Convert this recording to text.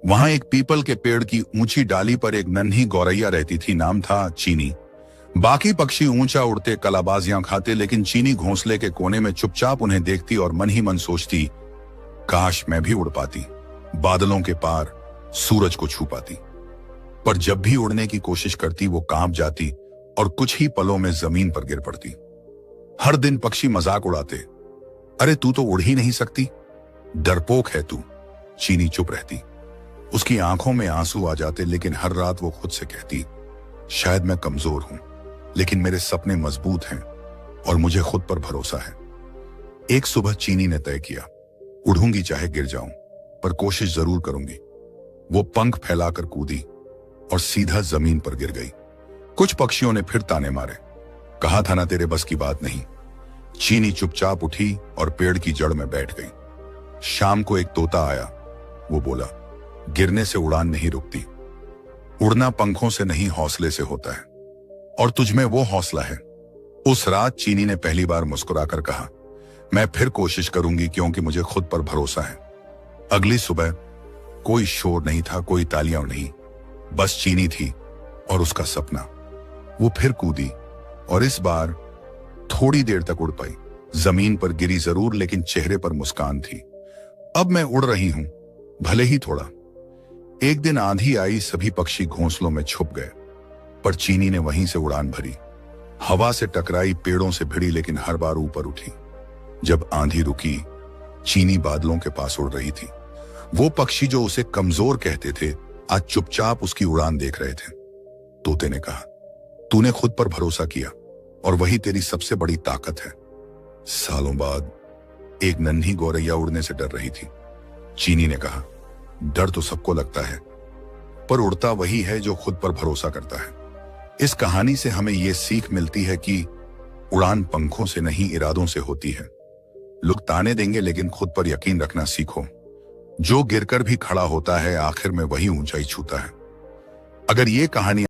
वहां एक पीपल के पेड़ की ऊंची डाली पर एक नन्ही गौरैया रहती थी। नाम था चीनी। बाकी पक्षी ऊंचा उड़ते, कलाबाजियां खाते, लेकिन चीनी घोंसले के कोने में चुपचाप उन्हें देखती और मन ही मन सोचती, काश मैं भी उड़ पाती, बादलों के पार सूरज को छू पाती। पर जब भी उड़ने की कोशिश करती वो कांप जाती और कुछ ही पलों में जमीन पर गिर पड़ती। हर दिन पक्षी मजाक उड़ाते, अरे तू तो उड़ ही नहीं सकती, डरपोक है तू। चीनी चुप रहती। उसकी आंखों में आंसू आ जाते, लेकिन हर रात वो खुद से कहती, शायद मैं कमजोर हूं, लेकिन मेरे सपने मजबूत हैं और मुझे खुद पर भरोसा है। एक सुबह चीनी ने तय किया, उड़ूंगी चाहे गिर जाऊं, पर कोशिश जरूर करूंगी। वो पंख फैलाकर कूदी और सीधा जमीन पर गिर गई। कुछ पक्षियों ने फिर ताने मारे, कहा था ना तेरे बस की बात नहीं। चीनी चुपचाप उठी और पेड़ की जड़ में बैठ गई। शाम को एक तोता आया। वो बोला, गिरने से उड़ान नहीं रुकती, उड़ना पंखों से नहीं हौसले से होता है, और तुझमें वो हौसला है। उस रात चीनी ने पहली बार मुस्कुराकर कहा, मैं फिर कोशिश करूंगी, क्योंकि मुझे खुद पर भरोसा है। अगली सुबह कोई शोर नहीं था, कोई तालियां नहीं, बस चीनी थी और उसका सपना। वो फिर कूदी और इस बार थोड़ी देर तक उड़ पाई। जमीन पर गिरी जरूर, लेकिन चेहरे पर मुस्कान थी। अब मैं उड़ रही हूं, भले ही थोड़ा। एक दिन आंधी आई, सभी पक्षी घोंसलों में छुप गए, पर चीनी ने वहीं से उड़ान भरी। हवा से टकराई, पेड़ों से भिड़ी, लेकिन हर बार ऊपर उठी। जब आंधी रुकी, चीनी बादलों के पास उड़ रही थी। वो पक्षी जो उसे कमजोर कहते थे, आज चुपचाप उसकी उड़ान देख रहे थे। तोते ने कहा, तूने खुद पर भरोसा किया और वही तेरी सबसे बड़ी ताकत है। सालों बाद एक नन्ही गौरैया उड़ने से डर रही थी। चीनी ने कहा, डर तो सबको लगता है, पर उड़ता वही है जो खुद पर भरोसा करता है। इस कहानी से हमें यह सीख मिलती है कि उड़ान पंखों से नहीं, इरादों से होती है। लोग ताने देंगे, लेकिन खुद पर यकीन रखना सीखो। जो गिरकर भी खड़ा होता है, आखिर में वही ऊंचाई छूता है। अगर ये कहानी